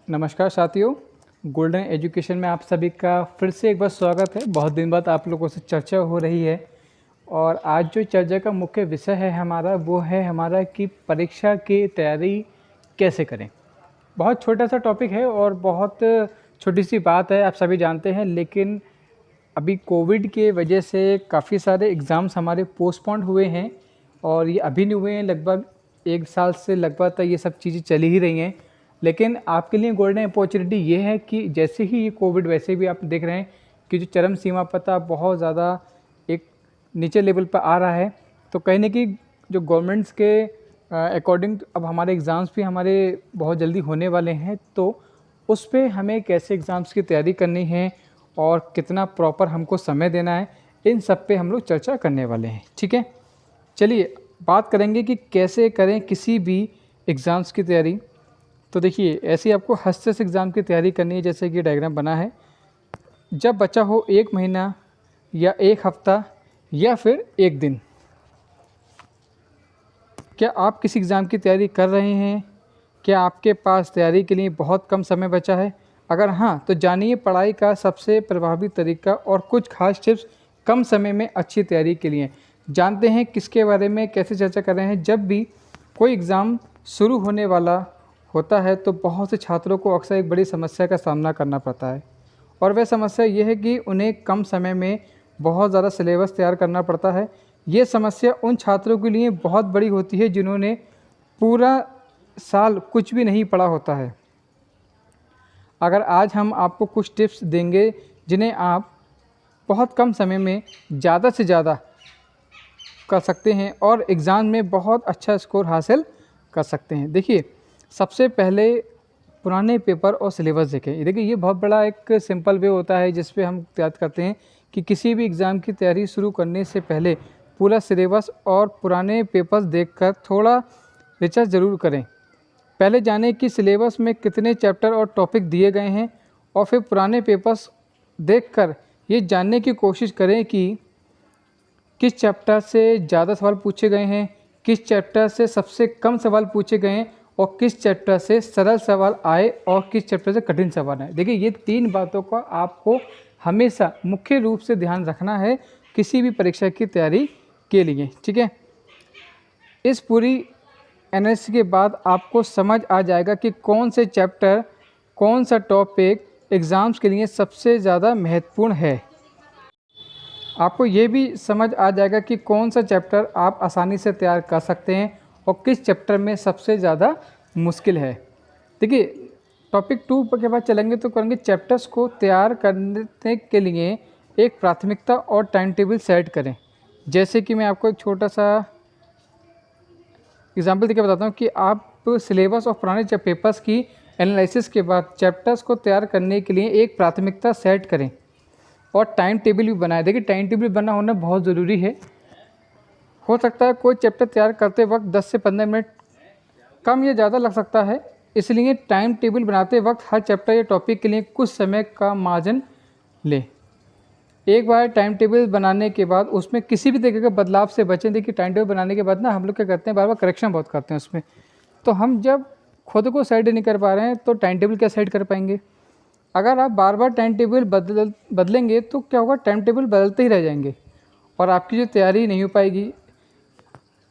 नमस्कार साथियों, golden education में आप सभी का फिर से एक बार स्वागत है। बहुत दिन बाद आप लोगों से चर्चा हो रही है और आज जो चर्चा का मुख्य विषय है हमारा वो है हमारा कि परीक्षा की तैयारी कैसे करें। बहुत छोटा सा टॉपिक है और बहुत छोटी सी बात है, आप सभी जानते हैं, लेकिन अभी कोविड के वजह से काफ़ी सारे एग्ज़ाम्स हमारे पोस्टपोन्ड हुए हैं और ये अभी नहीं हुए हैं, लगभग 1 साल से लगभग तक ये सब चीज़ें चली ही रही हैं। लेकिन आपके लिए गोल्डन अपॉर्चुनिटी ये है कि जैसे ही ये कोविड, वैसे भी आप देख रहे हैं कि जो चरम सीमा पर था बहुत ज़्यादा एक नीचे लेवल पर आ रहा है, तो कहीं न कहीं जो गवर्नमेंट्स के अकॉर्डिंग अब हमारे एग्ज़ाम्स भी हमारे बहुत जल्दी होने वाले हैं, तो उस पे हमें कैसे एग्ज़ाम्स की तैयारी करनी है और कितना प्रॉपर हमको समय देना है, इन सब पे हम लोग चर्चा करने वाले हैं। ठीक है, चलिए बात करेंगे कि कैसे करें किसी भी एग्ज़ाम्स की तैयारी। तो देखिए, ऐसे ही आपको हस्त से एग्ज़ाम की तैयारी करनी है, जैसे कि डायग्राम बना है। जब बचा हो 1 महीना या 1 हफ्ता या फिर 1 दिन, क्या आप किसी एग्ज़ाम की तैयारी कर रहे हैं? क्या आपके पास तैयारी के लिए बहुत कम समय बचा है? अगर हाँ, तो जानिए पढ़ाई का सबसे प्रभावी तरीका और कुछ खास टिप्स कम समय में अच्छी तैयारी के लिए। जानते हैं किसके बारे में कैसे चर्चा कर रहे हैं। जब भी कोई एग्ज़ाम शुरू होने वाला होता है तो बहुत से छात्रों को अक्सर एक बड़ी समस्या का सामना करना पड़ता है और वह समस्या ये है कि उन्हें कम समय में बहुत ज़्यादा सिलेबस तैयार करना पड़ता है। ये समस्या उन छात्रों के लिए बहुत बड़ी होती है जिन्होंने पूरा साल कुछ भी नहीं पढ़ा होता है। अगर आज हम आपको कुछ टिप्स देंगे जिन्हें आप बहुत कम समय में ज़्यादा से ज़्यादा कर सकते हैं और एग्ज़ाम में बहुत अच्छा स्कोर हासिल कर सकते हैं। देखिए, सबसे पहले पुराने पेपर और सिलेबस देखें। देखिए, ये बहुत बड़ा एक सिंपल वे होता है जिस पे हम याद करते हैं कि किसी भी एग्ज़ाम की तैयारी शुरू करने से पहले पूरा सिलेबस और पुराने पेपर्स देखकर थोड़ा रिसर्च ज़रूर करें। पहले जानें कि सिलेबस में कितने चैप्टर और टॉपिक दिए गए हैं और फिर पुराने पेपर्स देखकर ये जानने की कोशिश करें कि किस चैप्टर से ज़्यादा सवाल पूछे गए हैं, किस चैप्टर से सबसे कम सवाल पूछे गए हैं और किस चैप्टर से सरल सवाल आए और किस चैप्टर से कठिन सवाल आए। देखिए, ये 3 बातों का आपको हमेशा मुख्य रूप से ध्यान रखना है किसी भी परीक्षा की तैयारी के लिए। ठीक है, इस पूरी एनालिसिस के बाद आपको समझ आ जाएगा कि कौन से चैप्टर, कौन सा टॉपिक एग्ज़ाम्स के लिए सबसे ज़्यादा महत्वपूर्ण है। आपको ये भी समझ आ जाएगा कि कौन सा चैप्टर आप आसानी से तैयार कर सकते हैं और किस चैप्टर में सबसे ज़्यादा मुश्किल है। देखिए, टॉपिक 2 के बाद चलेंगे तो करेंगे चैप्टर्स को तैयार करने के लिए एक प्राथमिकता और टाइम टेबल सेट करें। जैसे कि मैं आपको एक छोटा सा एग्जांपल देके बताता हूँ कि आप सिलेबस और पुराने पेपर्स की एनालिसिस के बाद चैप्टर्स को तैयार करने के लिए एक प्राथमिकता सेट करें और टाइम टेबल भी बनाएं। देखिए, टाइम टेबल बना होना बहुत ज़रूरी है। हो सकता है कोई चैप्टर तैयार करते वक्त 10 से 15 मिनट कम या ज़्यादा लग सकता है, इसलिए टाइम टेबल बनाते वक्त हर चैप्टर या टॉपिक के लिए कुछ समय का मार्जिन लें। एक बार टाइम टेबल बनाने के बाद उसमें किसी भी तरीके का बदलाव से बचें। देखिए, टाइम टेबल बनाने के बाद ना हम लोग क्या करते हैं, बार बार करेक्शन बहुत करते हैं उसमें, तो हम जब खुद को सेट नहीं कर पा रहे हैं तो टाइम टेबल क्या सेट कर पाएंगे। अगर आप बार बार टाइम टेबल बदलेंगे तो क्या होगा, टाइम टेबल बदलते ही रह जाएंगे और आपकी जो तैयारी नहीं हो पाएगी,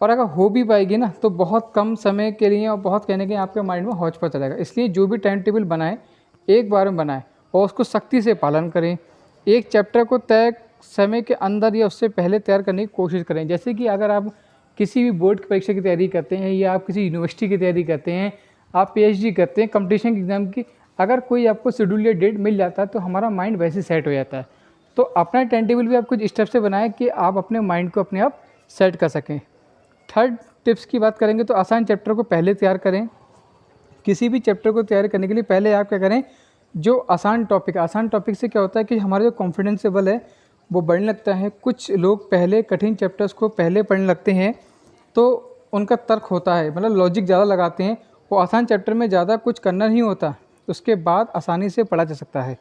और अगर हो भी पाएगी ना तो बहुत कम समय के लिए और बहुत कहने के आपके माइंड में हौच पौच रहेगा। इसलिए जो भी टाइम टेबल बनाएं एक बार में बनाएं और उसको सख्ती से पालन करें। एक चैप्टर को तय समय के अंदर या उससे पहले तैयार करने की कोशिश करें। जैसे कि अगर आप किसी भी बोर्ड की परीक्षा की तैयारी करते हैं या आप किसी यूनिवर्सिटी की तैयारी करते हैं, आप पीएचडी करते हैं, कंपटीशन एग्ज़ाम की, अगर कोई आपको शेड्यूल या डेट मिल जाता है तो हमारा माइंड वैसे सेट हो जाता है। तो अपना टाइम टेबल भी आप कुछ स्टेप से बनाएं कि आप अपने माइंड को अपने आप सेट कर सकें। थर्ड टिप्स की बात करेंगे तो आसान चैप्टर को पहले तैयार करें। किसी भी चैप्टर को तैयार करने के लिए पहले आप क्या करें, जो आसान टॉपिक से क्या होता है कि हमारा जो कॉन्फिडेंस लेवल है वो बढ़ने लगता है। कुछ लोग पहले कठिन चैप्टर्स को पहले पढ़ने लगते हैं तो उनका तर्क होता है, मतलब लॉजिक ज़्यादा लगाते हैं। वो आसान चैप्टर में ज़्यादा कुछ करना नहीं होता, उसके बाद आसानी से पढ़ा जा सकता है।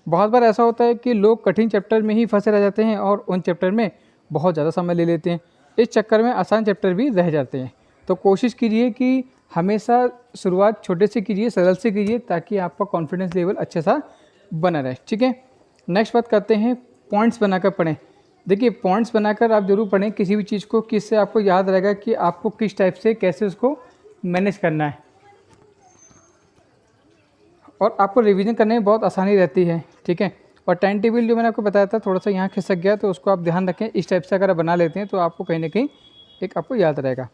बहुत बार ऐसा होता है कि लोग कठिन चैप्टर में ही फंसे रह जाते हैं और उन चैप्टर में बहुत ज़्यादा समय ले लेते हैं। इस चक्कर में आसान चैप्टर भी रह जाते हैं। तो कोशिश कीजिए कि हमेशा शुरुआत छोटे से कीजिए, सरल से कीजिए, ताकि आपका कॉन्फिडेंस लेवल अच्छा सा बना रहे। ठीक है, नेक्स्ट बात करते हैं पॉइंट्स बनाकर पढ़ें। देखिए, पॉइंट्स बनाकर आप जरूर पढ़ें किसी भी चीज़ को, किससे आपको याद रहेगा कि आपको किस टाइप से कैसे उसको मैनेज करना है, और आपको रिवीजन करने में बहुत आसानी रहती है। ठीक है, और टाइम टेबल जो मैंने आपको बताया था थोड़ा सा यहाँ खिसक गया, तो उसको आप ध्यान रखें। इस टाइप से अगर आप बना लेते हैं तो आपको कहीं ना कहीं एक आपको याद रहेगा।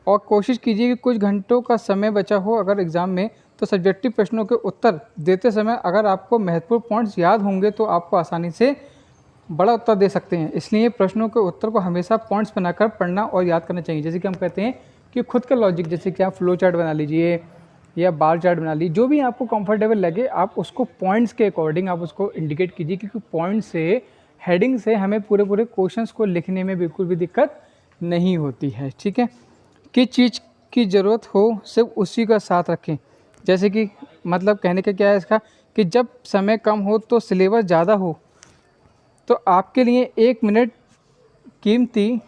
और कोशिश कीजिए कि कुछ घंटों का समय बचा हो अगर एग्ज़ाम में, तो सब्जेक्टिव प्रश्नों के उत्तर देते समय अगर आपको महत्वपूर्ण पॉइंट्स याद होंगे तो आपको आसानी से बड़ा उत्तर दे सकते हैं। इसलिए प्रश्नों के उत्तर को हमेशा पॉइंट्स बनाकर पढ़ना और याद करना चाहिए। जैसे कि हम कहते हैं कि खुद का लॉजिक, जैसे कि आप फ्लो चार्ट बना लीजिए या बार चार्ट बना लीजिए, जो भी आपको कंफर्टेबल लगे आप उसको पॉइंट्स के अकॉर्डिंग आप उसको इंडिकेट कीजिए, क्योंकि पॉइंट से, हेडिंग से हमें पूरे पूरे क्वेश्चंस को लिखने में बिल्कुल भी दिक्कत नहीं होती है। ठीक है, किस चीज़ की ज़रूरत हो सिर्फ उसी का साथ रखें। जैसे कि मतलब कहने का क्या है इसका, कि जब समय कम हो तो सिलेबस ज़्यादा हो, तो आपके लिए 1 मिनट कीमती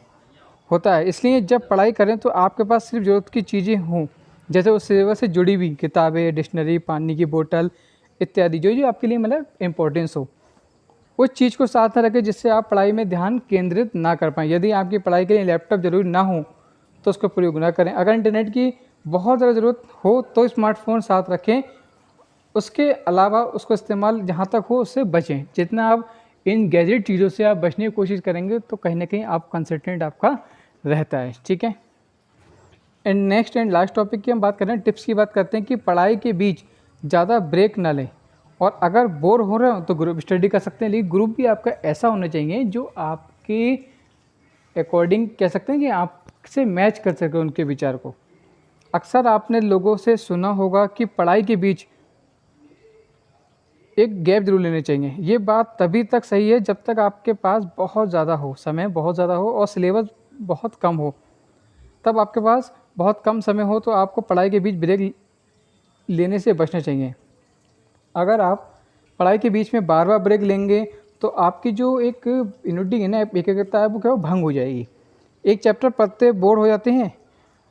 होता है। इसलिए जब पढ़ाई करें तो आपके पास सिर्फ ज़रूरत की चीज़ें हों, जैसे उस सिलेबस से जुड़ी हुई किताबें, डिक्शनरी, पानी की बोतल इत्यादि, जो जो आपके लिए मतलब इम्पोर्टेंस हो। उस चीज़ को साथ में रखें जिससे आप पढ़ाई में ध्यान केंद्रित ना कर पाएँ। यदि आपकी पढ़ाई के लिए लैपटॉप ज़रूरी ना हो तो उसका प्रयोग ना करें। अगर इंटरनेट की बहुत ज़्यादा ज़रूरत हो तो स्मार्टफोन साथ रखें, उसके अलावा उसको इस्तेमाल जहाँ तक हो उससे बचें। जितना आप इन गैजेट चीज़ों से आप बचने की कोशिश करेंगे तो कहीं ना कहीं आप कंसल्टेंट आपका रहता है। ठीक है, and next and last topic की हम बात करें, टिप्स की बात करते हैं कि पढ़ाई के बीच ज़्यादा ब्रेक ना लें, और अगर बोर हो रहे हो तो ग्रुप स्टडी कर सकते हैं। लेकिन ग्रुप भी आपका ऐसा होना चाहिए जो आपके अकॉर्डिंग कह सकते हैं कि आपसे मैच कर सके उनके विचार को। अक्सर आपने लोगों से सुना होगा कि पढ़ाई के बीच एक गैप जरूर लेने चाहिए। ये बात तभी तक सही है जब तक आपके पास बहुत ज़्यादा हो, समय बहुत ज़्यादा हो और सिलेबस बहुत कम हो। तब आपके पास बहुत कम समय हो तो आपको पढ़ाई के बीच ब्रेक लेने से बचना चाहिए। अगर आप पढ़ाई के बीच में बार बार ब्रेक लेंगे तो आपकी जो एक यूनिटी है ना, एकाग्रता है, वो क्या भंग हो जाएगी। एक चैप्टर पढ़ते बोर हो जाते हैं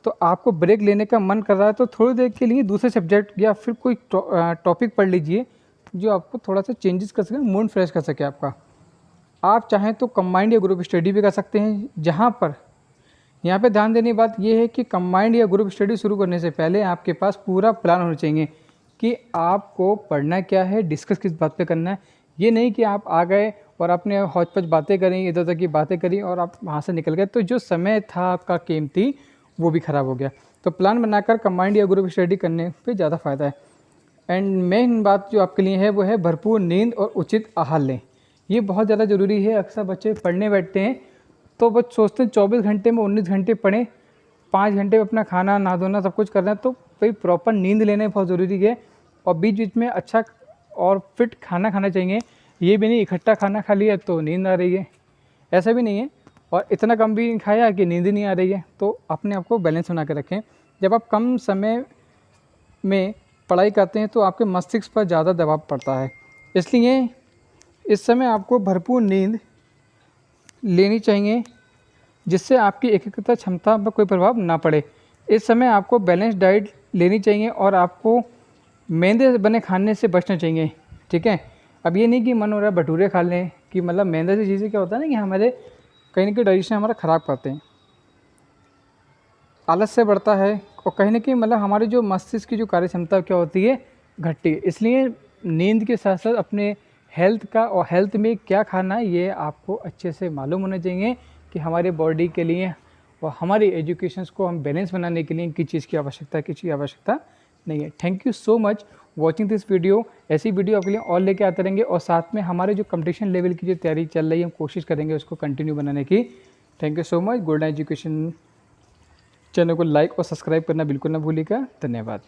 तो आपको ब्रेक लेने का मन कर रहा है तो थोड़ी देर के लिए दूसरे सब्जेक्ट या फिर कोई टॉपिक पढ़ लीजिए जो आपको थोड़ा सा चेंजेस कर सके, मूड फ्रेश कर सके आपका। आप चाहें तो कंबाइंड या ग्रुप स्टडी भी कर सकते हैं, जहाँ पर यहाँ पे ध्यान देने की बात यह है कि कंबाइंड या ग्रुप स्टडी शुरू करने से पहले आपके पास पूरा प्लान होना चाहिए कि आपको पढ़ना क्या है, डिस्कस किस बात पे करना है। ये नहीं कि आप आ गए और आपने हौच-पच बातें करी, इधर उधर की बातें करी और आप वहाँ से निकल गए, तो जो समय था आपका कीमती वो भी ख़राब हो गया। तो प्लान बनाकर कंबाइंड या ग्रुप स्टडी करने पे ज़्यादा फ़ायदा है। एंड मेन बात जो आपके लिए है वो है भरपूर नींद और उचित आहार लें। ये बहुत ज़्यादा ज़रूरी है। अक्सर बच्चे पढ़ने बैठते हैं तो बस सोचते हैं 24 घंटे में 19 घंटे पढ़ें, 5 घंटे में अपना खाना, नहा धोना सब कुछ करना है, तो भाई प्रॉपर नींद लेना बहुत ज़रूरी है। और बीच बीच में अच्छा और फिट खाना खाना चाहिए। ये भी नहीं इकट्ठा खाना खा लिया तो नींद आ रही है, ऐसा भी नहीं है, और इतना कम भी नहीं खाया कि नींद ही नहीं आ रही है। तो अपने आप को बैलेंस बना के रखें। जब आप कम समय में पढ़ाई करते हैं तो आपके मस्तिष्क पर ज़्यादा दबाव पड़ता है, इसलिए इस समय आपको भरपूर नींद लेनी चाहिए जिससे आपकी एकाग्रता क्षमता पर कोई प्रभाव ना पड़े। इस समय आपको बैलेंस डाइट लेनी चाहिए और आपको मैदे बने खाने से बचना चाहिए। ठीक है, अब ये नहीं कि मन हो रहा है भटूरे खा लें, कि मतलब मैदे से चीज़ें क्या होता है ना कि हमारे कहीं ना कहीं डाइजेशन हमारा ख़राब करते हैं, आलस से बढ़ता है, और कहीं ना कहीं मतलब हमारी जो मस्तिष्क की जो कार्य क्षमता क्या होती है घटती है। इसलिए नींद के साथ साथ अपने हेल्थ का और हेल्थ में क्या खाना है ये आपको अच्छे से मालूम होना चाहिए कि हमारे बॉडी के लिए और हमारी एजुकेशन को हम बैलेंस बनाने के लिए किस चीज़ की आवश्यकता है, किस चीज़ की आवश्यकता नहीं है। Thank you so much watching this video. ऐसी वीडियो आपके लिए और लेके आते रहेंगे, और साथ में हमारे जो कंपटीशन लेवल की जो तैयारी चल रही है हम कोशिश करेंगे उसको कंटिन्यू बनाने की। Thank you so much. Golden education channel को लाइक और सब्सक्राइब करना बिल्कुल ना भूलिएगा। धन्यवाद।